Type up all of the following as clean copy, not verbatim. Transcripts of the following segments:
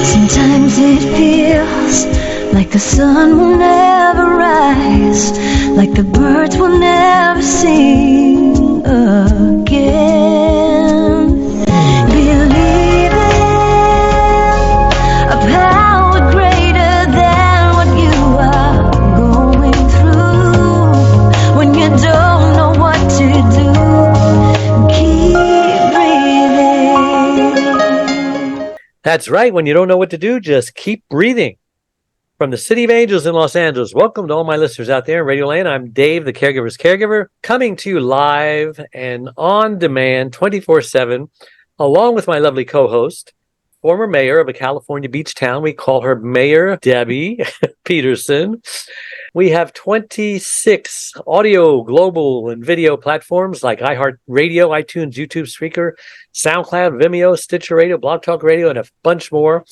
Sometimes it feels like the sun will never rise, like the birds will never sing again. Believe in a power greater than what you are going through. When you don't know what to do, keep breathing. That's right. When you don't know what to do, just keep breathing. From the City of Angels in Los Angeles, welcome to all my listeners out there in Radio Land. I'm Dave, the Caregiver's Caregiver, coming to you live and on demand 24/7, along with my lovely co-host, former mayor of a California beach town. We call her Mayor Debbie Peterson. We have 26 audio, global, and video platforms like iHeartRadio, iTunes, YouTube, Spreaker, SoundCloud, Vimeo, Stitcher Radio, Blog Talk Radio, and a bunch more.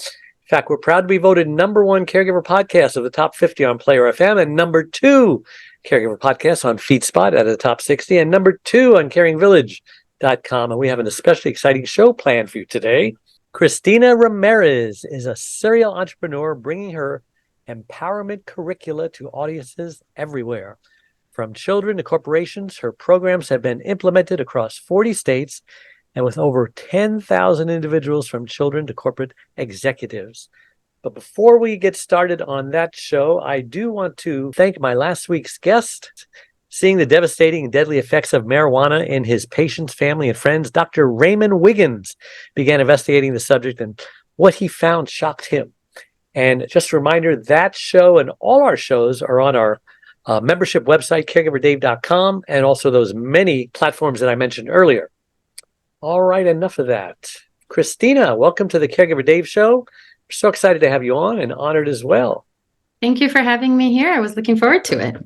In fact, we're proud to be voted #1 caregiver podcast of the top 50 on Player FM and #2 caregiver podcast on FeedSpot out of the top 60 and #2 on caringvillage.com. And we have an especially exciting show planned for you today. Cristina Ramirez is a serial entrepreneur bringing her empowerment curricula to audiences everywhere. From children to corporations, her programs have been implemented across 40 states and with over 10,000 individuals from children to corporate executives. But before we get started on that show, I do want to thank my last week's guest. Seeing the devastating and deadly effects of marijuana in his patients, family, and friends, Dr. Raymond Wiggins began investigating the subject, and what he found shocked him. And just a reminder, that show and all our shows are on our membership website, caregiverdave.com, and also those many platforms that I mentioned earlier. All right, enough of that. Cristina, welcome to the Caregiver Dave Show. We're so excited to have you on and honored as well. Thank you for having me here. I was looking forward to it.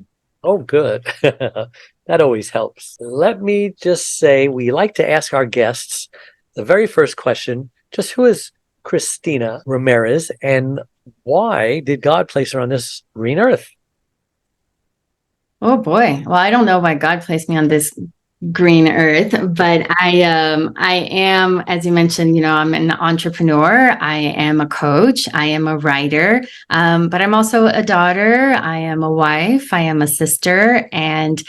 Oh, good. That always helps. Let me just say, we like to ask our guests the very first question, just who is Cristina Ramirez and why did God place her on this green earth? Oh boy. Well, I don't know why God placed me on this green earth, but I am, as you mentioned, I'm an entrepreneur. I am a coach. I am a writer, but I'm also a daughter. I am a wife. I am a sister, and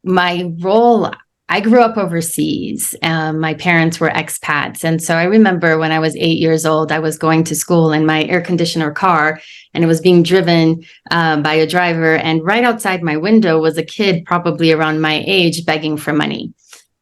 my role. I grew up overseas. My parents were expats. And so I remember when I was 8 years old, I was going to school in my air conditioner car, and it was being driven by a driver. And right outside my window was a kid probably around my age begging for money.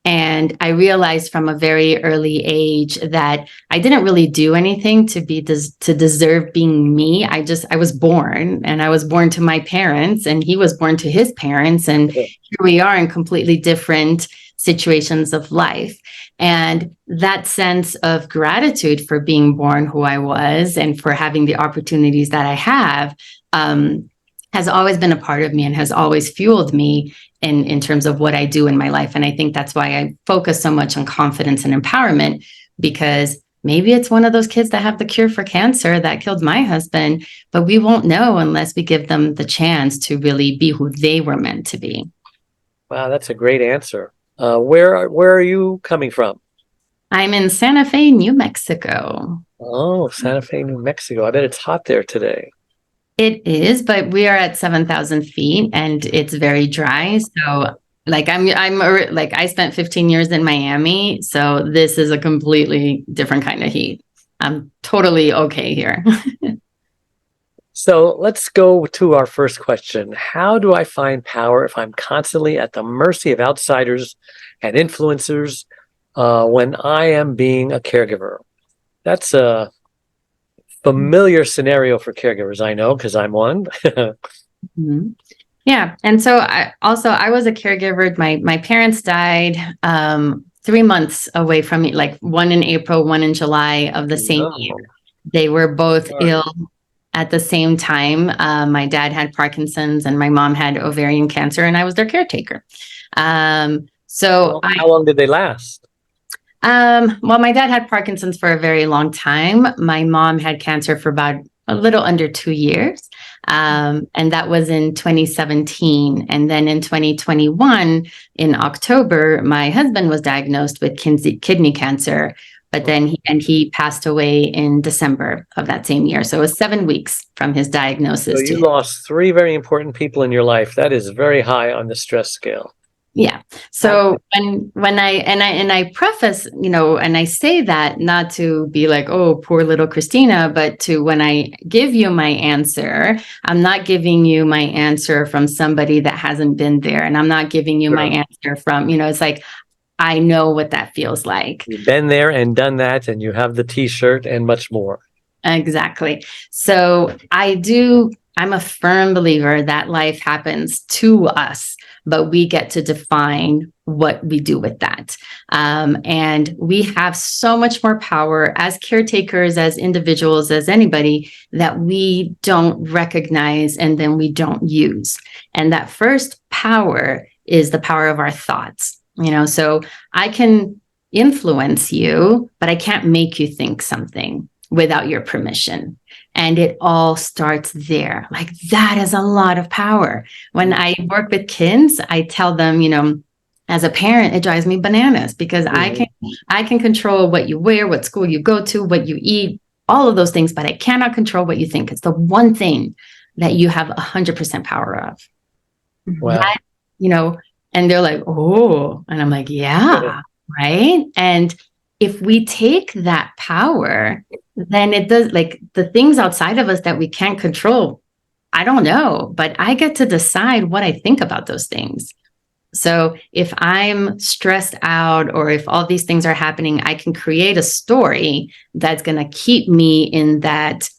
And I realized from a very early age that I didn't really do anything to deserve being me. I was born, and I was born to my parents, and he was born to his parents. And here we are in completely different situations of life. And that sense of gratitude for being born who I was and for having the opportunities that I have has always been a part of me and has always fueled me in terms of what I do in my life. And I think that's why I focus so much on confidence and empowerment, because maybe it's one of those kids that have the cure for cancer that killed my husband, but we won't know unless we give them the chance to really be who they were meant to be. Wow, that's a great answer. Where are you coming from? I'm in Santa Fe, New Mexico. Oh, Santa Fe, New Mexico. I bet it's hot there today. It is, but we are at 7,000 feet and it's very dry. So I spent 15 years in Miami. So this is a completely different kind of heat. I'm totally okay here. So let's go to our first question. How do I find power if I'm constantly at the mercy of outsiders and influencers when I am being a caregiver? That's a familiar scenario for caregivers, I know, because I'm one. Mm-hmm. Yeah. And so I was a caregiver. My parents died 3 months away from me, like one in April, one in July of the same year. They were both ill at the same time. My dad had Parkinson's and my mom had ovarian cancer, and I was their caretaker. How long did they last? Well, my dad had Parkinson's for a very long time. My mom had cancer for about a little under 2 years. And that was in 2017. And then in 2021, in October, my husband was diagnosed with kidney cancer, But then he passed away in December of that same year. So it was 7 weeks from his diagnosis. So you lost 3 very important people in your life. That is very high on the stress scale. Yeah. So when I preface, and I say that not to be like, oh, poor little Cristina, but to when I give you my answer, I'm not giving you my answer from somebody that hasn't been there. And I'm not giving you my answer from, it's like, I know what that feels like. You've been there and done that, and you have the t-shirt and much more. Exactly. So I'm a firm believer that life happens to us, but we get to define what we do with that. And we have so much more power as caretakers, as individuals, as anybody that we don't recognize and then we don't use. And that first power is the power of our thoughts. So I can influence you, but I can't make you think something without your permission. And it all starts there. Like, that is a lot of power. When I work with kids, I tell them, as a parent, it drives me bananas because I can control what you wear, what school you go to, what you eat, all of those things, but I cannot control what you think. It's the one thing that you have 100% power of. Wow. That, and they're like, oh, and I'm like, yeah, right. And if we take that power, then it does, like, the things outside of us that we can't control, I don't know, but I get to decide what I think about those things. So if I'm stressed out or if all these things are happening, I can create a story that's going to keep me in that.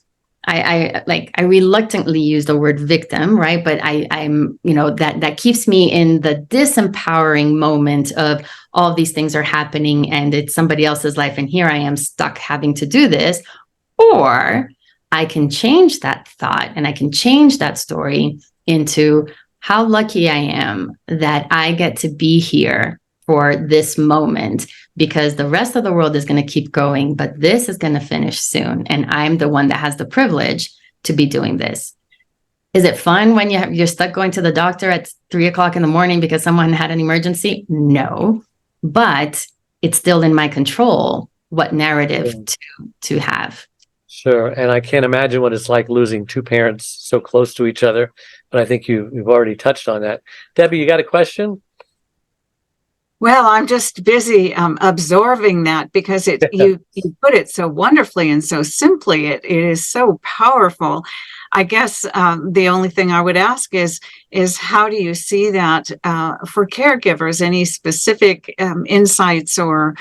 I reluctantly use the word victim, right? But I'm that keeps me in the disempowering moment of all these things are happening and it's somebody else's life. And here I am stuck having to do this. Or I can change that thought and I can change that story into how lucky I am that I get to be here for this moment, because the rest of the world is going to keep going, but this is going to finish soon. And I'm the one that has the privilege to be doing this. Is it fun when you're stuck going to the doctor at 3:00 in the morning because someone had an emergency? No, but it's still in my control what narrative to have. Sure. And I can't imagine what it's like losing 2 parents so close to each other, but I think you've already touched on that. Debbie, you got a question? Well, I'm just busy absorbing that because you put it so wonderfully and so simply. It is so powerful. I guess the only thing I would ask is how do you see that for caregivers? Any specific insights or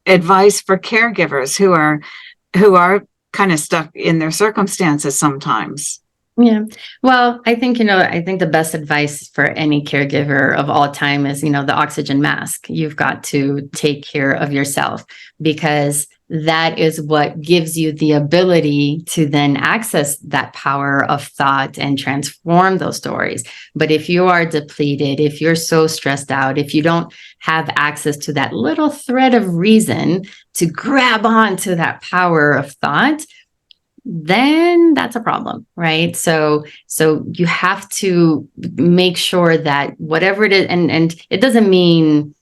advice for caregivers who are kind of stuck in their circumstances sometimes? Yeah. Well, I think the best advice for any caregiver of all time is, the oxygen mask. You've got to take care of yourself because that is what gives you the ability to then access that power of thought and transform those stories. But if you are depleted, if you're so stressed out, if you don't have access to that little thread of reason to grab on to that power of thought, then that's a problem, right? So you have to make sure that whatever it is, and it doesn't mean,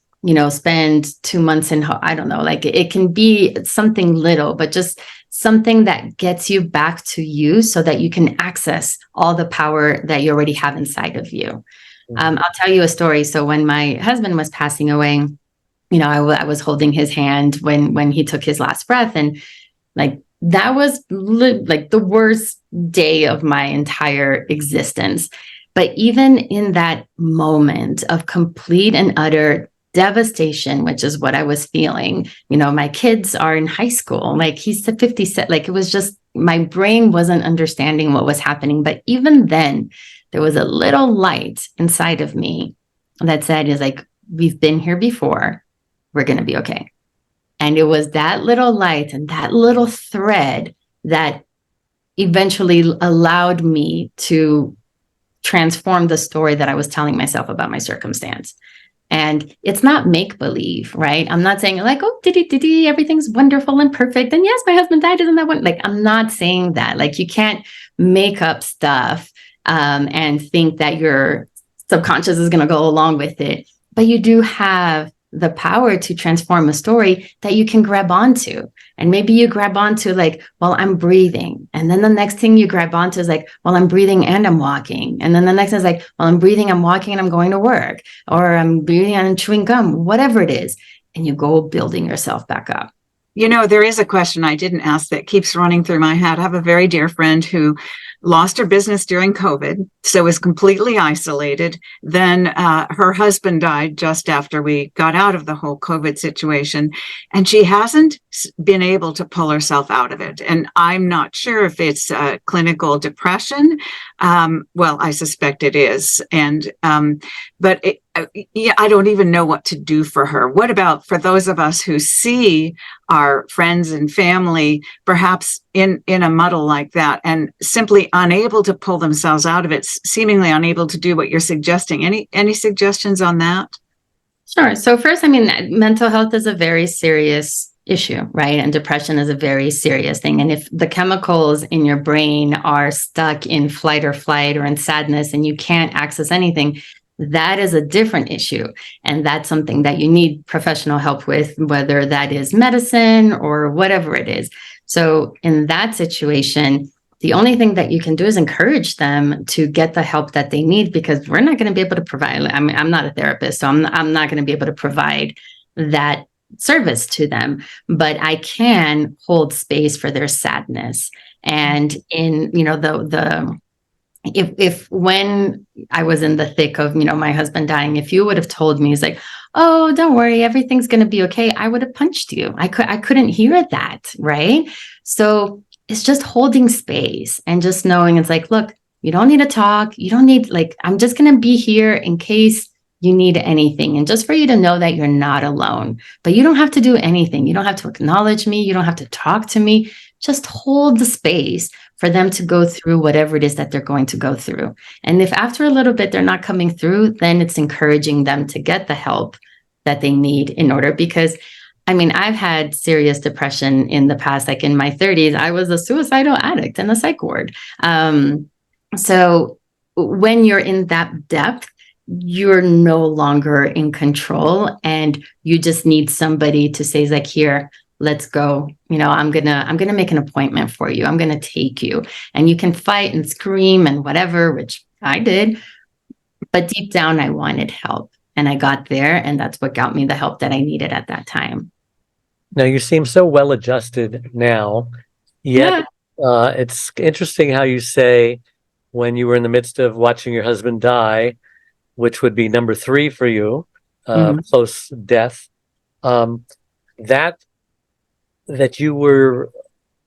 spend 2 months in, I don't know, like it can be something little, but just something that gets you back to you so that you can access all the power that you already have inside of you. I'll tell you a story. So when my husband was passing away, I was holding his hand when he took his last breath, and like, that was like the worst day of my entire existence. But even in that moment of complete and utter devastation, which is what I was feeling, my kids are in high school, like he's 57, like it was just, my brain wasn't understanding what was happening. But even then, there was a little light inside of me that said, is like, we've been here before, we're going to be okay. And it was that little light and that little thread that eventually allowed me to transform the story that I was telling myself about my circumstance. And it's not make-believe, right? I'm not saying like, oh, diddy, everything's wonderful and perfect. And yes, my husband died, isn't that one? Like, I'm not saying that. Like, you can't make up stuff and think that your subconscious is going to go along with it. But you do have the power to transform a story that you can grab onto. And maybe you grab onto like, well, I'm breathing. And then the next thing you grab onto is like, well, I'm breathing and I'm walking. And then the next is like, well, I'm breathing, I'm walking, and I'm going to work. Or I'm breathing and I'm chewing gum, whatever it is. And you go building yourself back up. You know, there is a question I didn't ask that keeps running through my head. I have a very dear friend who lost her business during COVID, so was completely isolated. Then her husband died just after we got out of the whole COVID situation, and she hasn't been able to pull herself out of it. And I'm not sure if it's clinical depression. Well, I suspect it is. And but yeah, I don't even know what to do for her. What about for those of us who see our friends and family perhaps in a muddle like that and simply unable to pull themselves out of it, seemingly unable to do what you're suggesting? Any suggestions on that? Sure. So first, I mean, mental health is a very serious issue, right? And depression is a very serious thing. And if the chemicals in your brain are stuck in flight or in sadness and you can't access anything, that is a different issue. And that's something that you need professional help with, whether that is medicine or whatever it is. So in that situation, the only thing that you can do is encourage them to get the help that they need, because we're not going to be able to provide. I mean, I'm not a therapist, so I'm not going to be able to provide that service to them, but I can hold space for their sadness. And in, you know, if when I was in the thick of, you know, my husband dying, if you would have told me, it's like, oh, don't worry, everything's going to be okay, I would have punched you. I couldn't hear that. Right. So it's just holding space and just knowing it's like, look, you don't need to talk. You don't need, like, I'm just going to be here in case you need anything. And just for you to know that you're not alone, but you don't have to do anything. You don't have to acknowledge me. You don't have to talk to me. Just hold the space for them to go through whatever it is that they're going to go through. And if after a little bit they're not coming through, then it's encouraging them to get the help that they need in order. Because I mean, I've had serious depression in the past, like in my 30s, I was a suicidal addict in a psych ward. So when you're in that depth, you're no longer in control, and you just need somebody to say, like, here, let's go. You know, I'm gonna make an appointment for you. I'm gonna take you, and you can fight and scream and whatever, which I did. But deep down, I wanted help, and I got there, and that's what got me the help that I needed at that time. Now, you seem so well adjusted now, yet it's interesting how you say when you were in the midst of watching your husband die, which would be number 3 for you, close death, that you were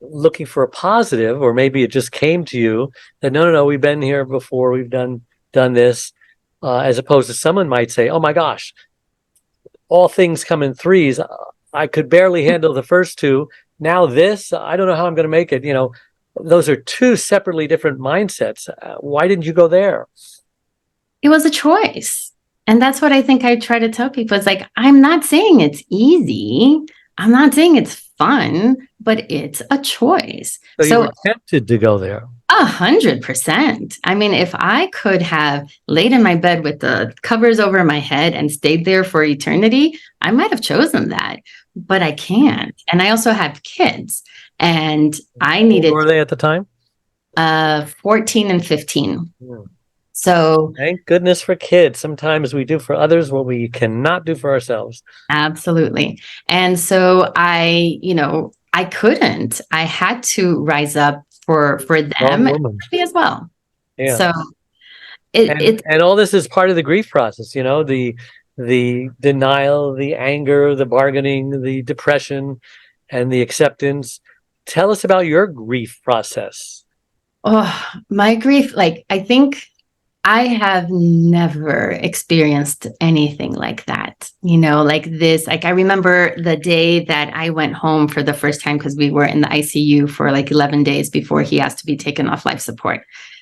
looking for a positive, or maybe it just came to you that no, we've been here before, we've done this, as opposed to someone might say, oh my gosh, all things come in threes. I could barely handle the first 2. Now this, I don't know how I'm going to make it. You know, those are 2 separately different mindsets. Why didn't you go there? It was a choice. And that's what I think I try to tell people. It's like, I'm not saying it's easy. I'm not saying it's fun, but it's a choice. So you were tempted to go there. 100%. I mean, if I could have laid in my bed with the covers over my head and stayed there for eternity, I might have chosen that, but I can't. And I also have kids, and I needed. How old were they at the time? 14 and 15. Yeah. So thank goodness for kids. Sometimes we do for others what we cannot do for ourselves. Absolutely. And so I couldn't. I had to rise up for them as well. Yeah. So and all this is part of the grief process, you know, the denial, the anger, the bargaining, the depression, and the acceptance. Tell us about your grief process. Oh, my grief, like, I think I have never experienced anything like that, you know, like this. Like, I remember the day that I went home for the first time, because we were in the ICU for like 11 days before he has to be taken off life support.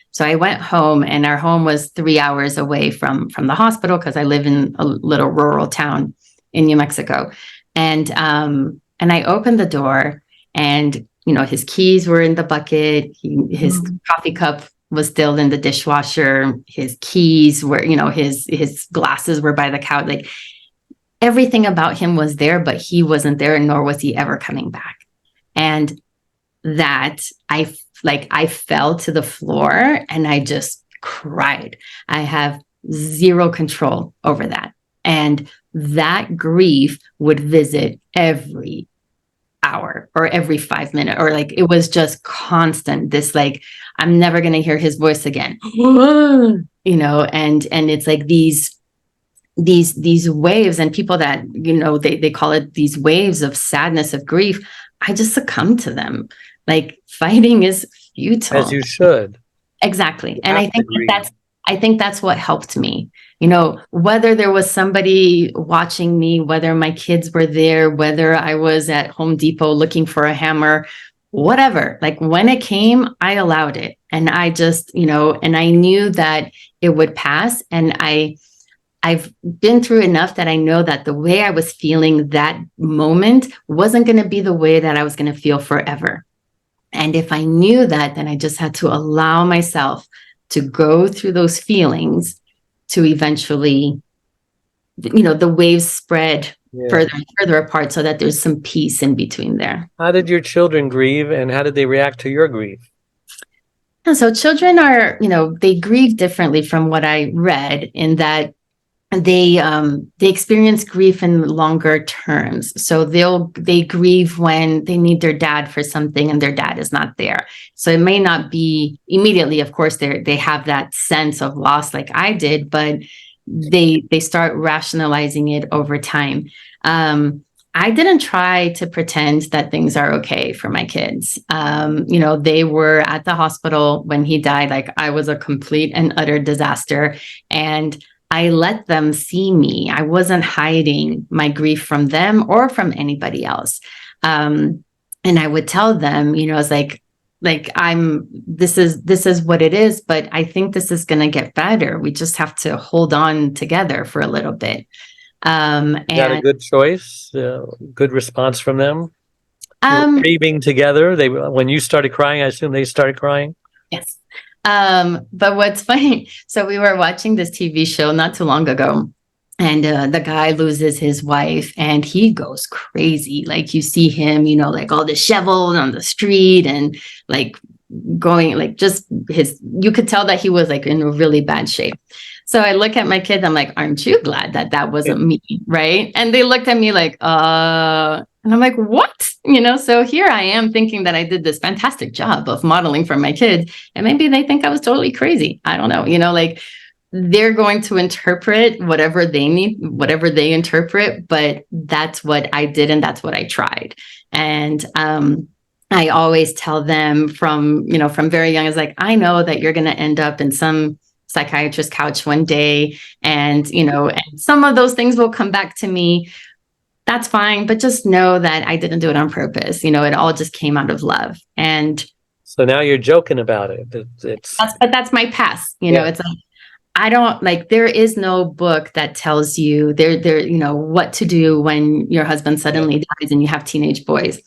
So I went home, and our home was 3 hours away from the hospital, because I live in a little rural town in New Mexico. And I opened the door, and, you know, his keys were in the bucket. His coffee cup was still in the dishwasher. His keys were, you know, his glasses were by the couch. Like, everything about him was there, but he wasn't there, nor was he ever coming back. And that I fell to the floor and I just cried. I have zero control over that. And that grief would visit every hour or every 5 minutes, or like, it was just constant. This, like, I'm never going to hear his voice again, and it's like these waves, and people that, they call it these waves of sadness, of grief. I just succumbed to them. Like, fighting is futile. As you should. Exactly. And I think that's what helped me. Whether there was somebody watching me, whether my kids were there, whether I was at Home Depot looking for a hammer, whatever, like, when it came, I allowed it. And I just, and I knew that it would pass. And I've been through enough that I know that the way I was feeling that moment wasn't going to be the way that I was going to feel forever. And if I knew that, then I just had to allow myself to go through those feelings to eventually, the waves spread further and further apart, so that there's some peace in between there. How did your children grieve, and how did they react to your grief? And so children are, they grieve differently from what I read, in that they experience grief in longer terms. So they grieve when they need their dad for something and their dad is not there. So it may not be immediately, of course, they have that sense of loss like I did, but they start rationalizing it over time. I didn't try to pretend that things are okay for my kids. They were at the hospital when he died. Like, I was a complete and utter disaster. And I let them see me. I wasn't hiding my grief from them or from anybody else. And I would tell them, it's like this is what it is, but I think this is going to get better. We just have to hold on together for a little bit. And got a good choice, good response from them. You were grieving together. When you started crying, I assume they started crying. Yes. But what's funny, so we were watching this TV show not too long ago, and the guy loses his wife and he goes crazy. Like, you see him, like all disheveled on the street, and like going, like, just you could tell that he was like in a really bad shape. So I look at my kids, I'm like, aren't you glad that wasn't me? Right. And they looked at me like, and I'm like, what? So here I am thinking that I did this fantastic job of modeling for my kids. And maybe they think I was totally crazy. I don't know. Like, they're going to interpret whatever they need, whatever they interpret. But that's what I did. And that's what I tried. And I always tell them from very young, it's like, I know that you're going to end up in some psychiatrist's couch one day. And, and some of those things will come back to me. That's fine. But just know that I didn't do it on purpose. It all just came out of love. And so now you're joking about it. But that's my past. It's like, I don't, like, there is no book that tells you what to do when your husband suddenly dies and you have teenage boys.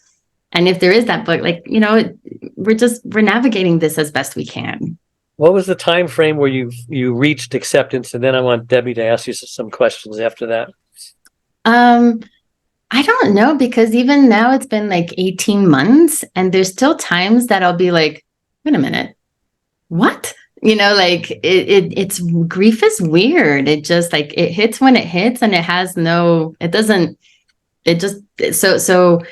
And if there is that book, like, we're navigating this as best we can. What was the time frame where you reached acceptance? And then I want Debbie to ask you some questions after that. I don't know, because even now it's been like 18 months and there's still times that I'll be like, wait a minute, what? Like it's grief is weird. It just, like, it hits when it hits, and so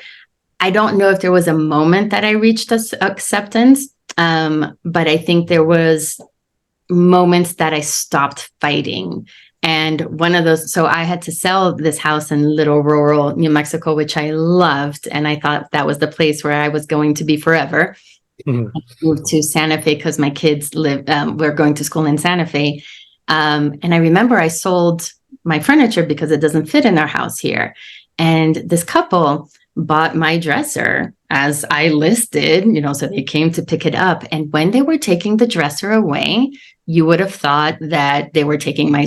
I don't know if there was a moment that I reached acceptance. But I think there was moments that I stopped fighting. And one of those, so I had to sell this house in little rural New Mexico, which I loved. And I thought that was the place where I was going to be forever. Mm-hmm. I moved to Santa Fe because my kids were going to school in Santa Fe. And I remember I sold my furniture because it doesn't fit in our house here. And this couple bought my dresser as I listed, so they came to pick it up. And when they were taking the dresser away, you would have thought that they were taking my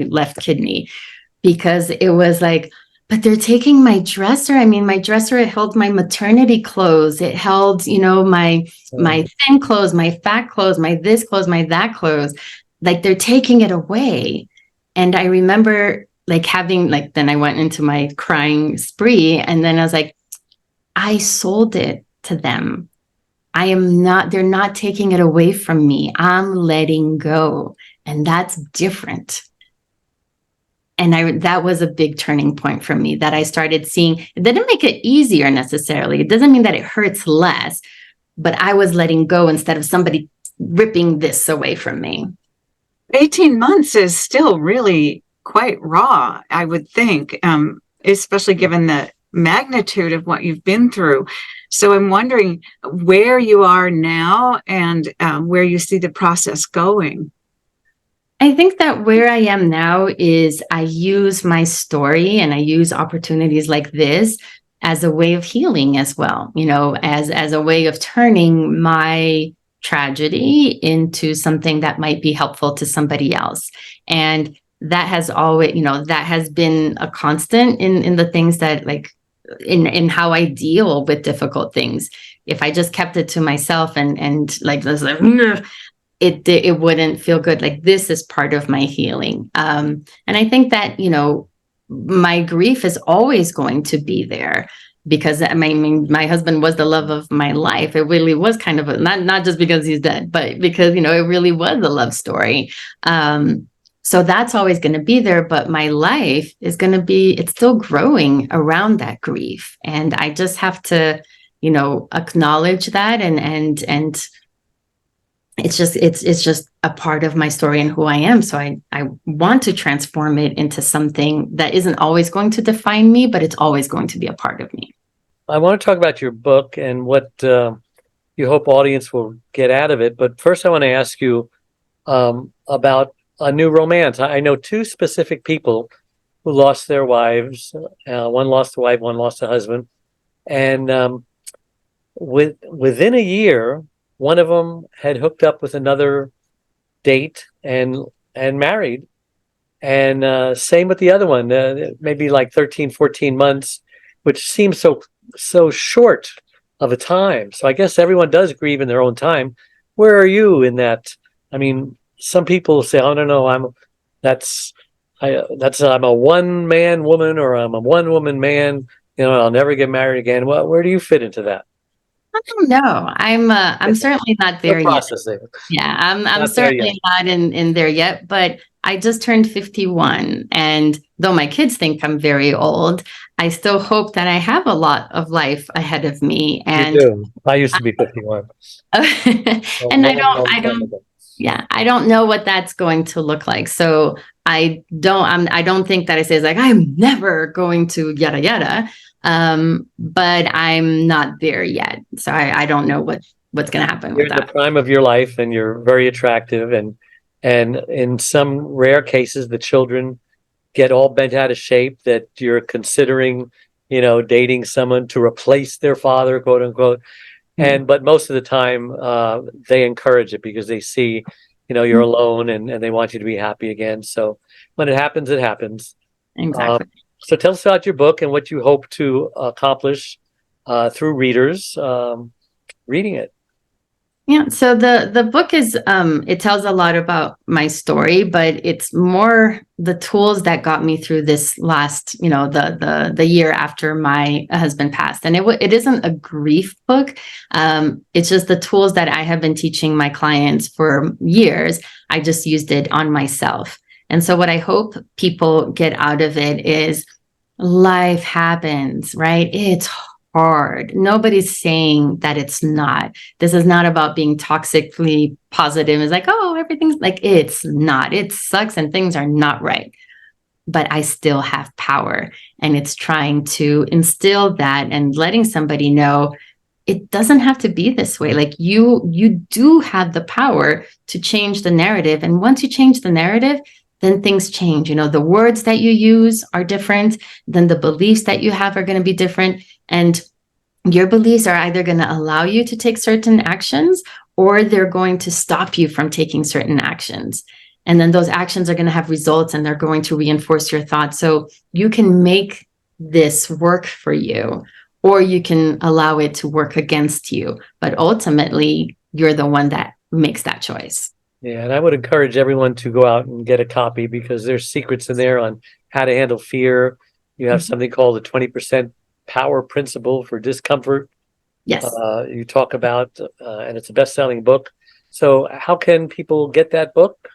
left kidney, because it was like, but they're taking my dresser. I mean, my dresser, it held my maternity clothes. It held, my thin clothes, my fat clothes, my this clothes, my that clothes. Like, they're taking it away. And I remember like having, like, then I went into my crying spree, and then I was like, I sold it to them. They're not taking it away from me. I'm letting go. And that's different. And that was a big turning point for me, that I started seeing. It didn't make it easier necessarily. It doesn't mean that it hurts less, but I was letting go instead of somebody ripping this away from me. 18 months is still really quite raw, I would think, especially given the magnitude of what you've been through. So I'm wondering where you are now and where you see the process going. I think that where I am now is I use my story and I use opportunities like this as a way of healing as well, as a way of turning my tragedy into something that might be helpful to somebody else. And that has always, that has been a constant in the things that, like, in how I deal with difficult things. If I just kept it to myself and like this, it wouldn't feel good. Like, this is part of my healing. And I think that, my grief is always going to be there, because I mean, my husband was the love of my life. It really was kind of not just because he's dead, but because, it really was a love story. So that's always going to be there, but my life is going to it's still growing around that grief. And I just have to, acknowledge that. And it's just a part of my story and who I am. So I want to transform it into something that isn't always going to define me, but it's always going to be a part of me. I want to talk about your book and what you hope audience will get out of it. But first, I want to ask you about a new romance. I know two specific people who lost their wives. One lost a wife, one lost a husband. And within a year, one of them had hooked up with another date and married. And same with the other one, maybe like 13, 14 months, which seems so short of a time. So I guess everyone does grieve in their own time. Where are you in that? I mean, some people say, "Oh, no, I'm a one-man woman, or I'm a one-woman man. I'll never get married again." Well, where do you fit into that? I don't know. I'm certainly not there yet. Yeah, I'm certainly not in there yet, but I just turned 51, and though my kids think I'm very old, I still hope that I have a lot of life ahead of me. And you do. I used to be 51. And I don't know what that's going to look like. So I don't think that I say, like, I'm never going to yada yada. But I'm not there yet. So I don't know what's going to happen with that. You're in the prime of your life, and you're very attractive. And in some rare cases, the children get all bent out of shape that you're considering, dating someone to replace their father, quote unquote. Mm-hmm. But most of the time, they encourage it because they see, you're alone and they want you to be happy again. So when it happens, it happens. Exactly. So tell us about your book and what you hope to accomplish through readers reading it. Yeah, so the book is, it tells a lot about my story, but it's more the tools that got me through this last, the year after my husband passed. And it isn't a grief book. It's just the tools that I have been teaching my clients for years. I just used it on myself. And so what I hope people get out of it is life happens, right? It's hard. Nobody's saying that it's not. This is not about being toxically positive. It's like, oh, everything's like, it's not. It sucks and things are not right. But I still have power. And it's trying to instill that and letting somebody know it doesn't have to be this way. Like you do have the power to change the narrative. And once you change the narrative, then things change. The words that you use are different. Then the beliefs that you have are going to be different. And your beliefs are either going to allow you to take certain actions, or they're going to stop you from taking certain actions. And then those actions are going to have results, and they're going to reinforce your thoughts. So you can make this work for you, or you can allow it to work against you. But ultimately, you're the one that makes that choice. Yeah, and I would encourage everyone to go out and get a copy because there's secrets in there on how to handle fear. You have something called the 20% power principle for discomfort. Yes. You talk about, and it's a best-selling book. So how can people get that book?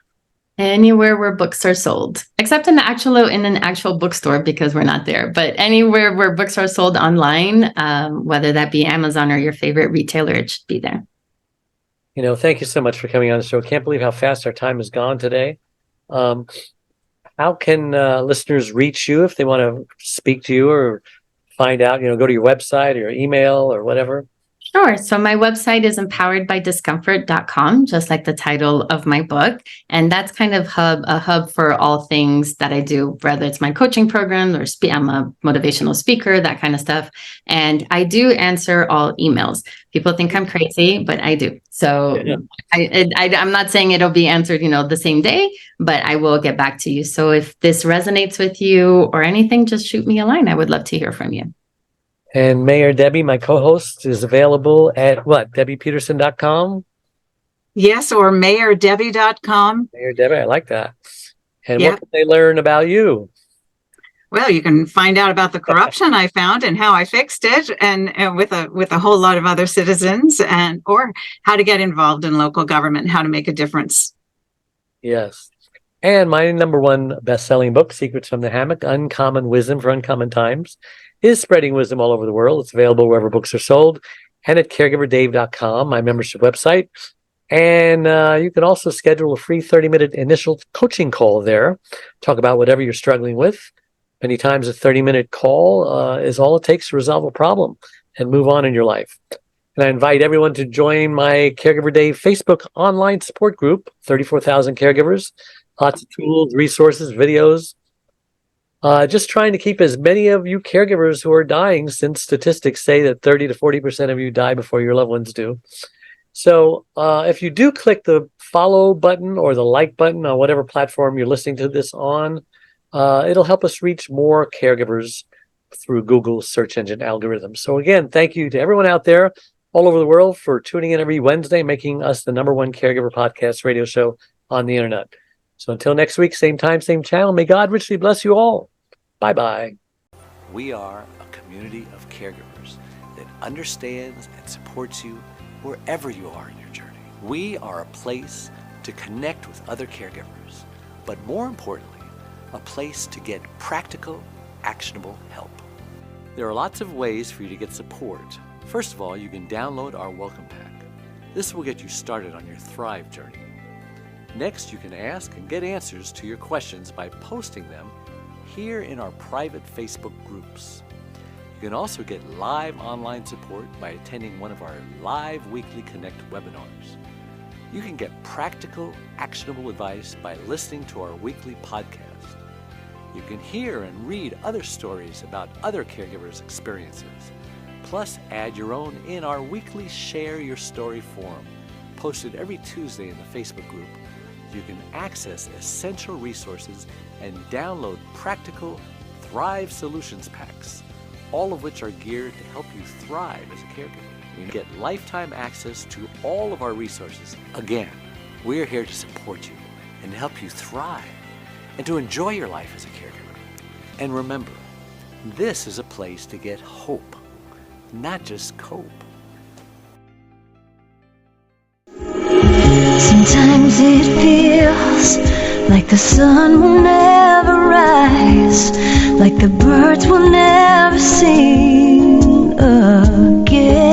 Anywhere where books are sold, except in an actual bookstore because we're not there. But anywhere where books are sold online, whether that be Amazon or your favorite retailer, it should be there. Thank you so much for coming on the show. Can't believe how fast our time has gone today. How can listeners reach you if they want to speak to you or find out, go to your website or your email or whatever? Sure. So my website is empoweredbydiscomfort.com, just like the title of my book. And that's kind of a hub for all things that I do, whether it's my coaching program or I'm a motivational speaker, that kind of stuff. And I do answer all emails. People think I'm crazy, but I do. So Yeah. I'm not saying it'll be answered, the same day, but I will get back to you. So if this resonates with you or anything, just shoot me a line. I would love to hear from you. And Mayor Debbie, my co-host, is available at what? DebbiePeterson.com? Yes, or mayordebbie.com. Mayor Debbie, I like that. And Yeah. what can they learn about you? Well, you can find out about the corruption I found and how I fixed it, and with a whole lot of other citizens, or how to get involved in local government, how to make a difference. Yes. And my number one best-selling book, Secrets from the Hammock, Uncommon Wisdom for Uncommon Times, is spreading wisdom all over the world. It's available wherever books are sold and at caregiverdave.com, my membership website. And you can also schedule a free 30-minute initial coaching call there. Talk about whatever you're struggling with. Many times a 30-minute call is all it takes to resolve a problem and move on in your life. And I invite everyone to join my Caregiver Dave Facebook online support group, 34,000 caregivers, lots of tools, resources, videos. Just trying to keep as many of you caregivers who are dying, since statistics say that 30 to 40% of you die before your loved ones do. So if you do click the follow button or the like button on whatever platform you're listening to this on, it'll help us reach more caregivers through Google's search engine algorithm. So again, thank you to everyone out there all over the world for tuning in every Wednesday, making us the #1 caregiver podcast radio show on the internet. So until next week, same time, same channel, may God richly bless you all. Bye-bye. We are a community of caregivers that understands and supports you wherever you are in your journey. We are a place to connect with other caregivers, but more importantly, a place to get practical, actionable help. There are lots of ways for you to get support. First of all, you can download our welcome pack. This will get you started on your Thrive journey. Next, you can ask and get answers to your questions by posting them here in our private Facebook groups. You can also get live online support by attending one of our live weekly Connect webinars. You can get practical, actionable advice by listening to our weekly podcast. You can hear and read other stories about other caregivers' experiences, plus add your own in our weekly Share Your Story forum, posted every Tuesday in the Facebook group. You can access essential resources and download practical Thrive Solutions packs, all of which are geared to help you thrive as a caregiver. You get lifetime access to all of our resources. Again, we're here to support you and help you thrive and to enjoy your life as a caregiver. And remember, this is a place to get hope, not just cope. Sometimes it feels like the sun will never rise, like the birds will never sing again.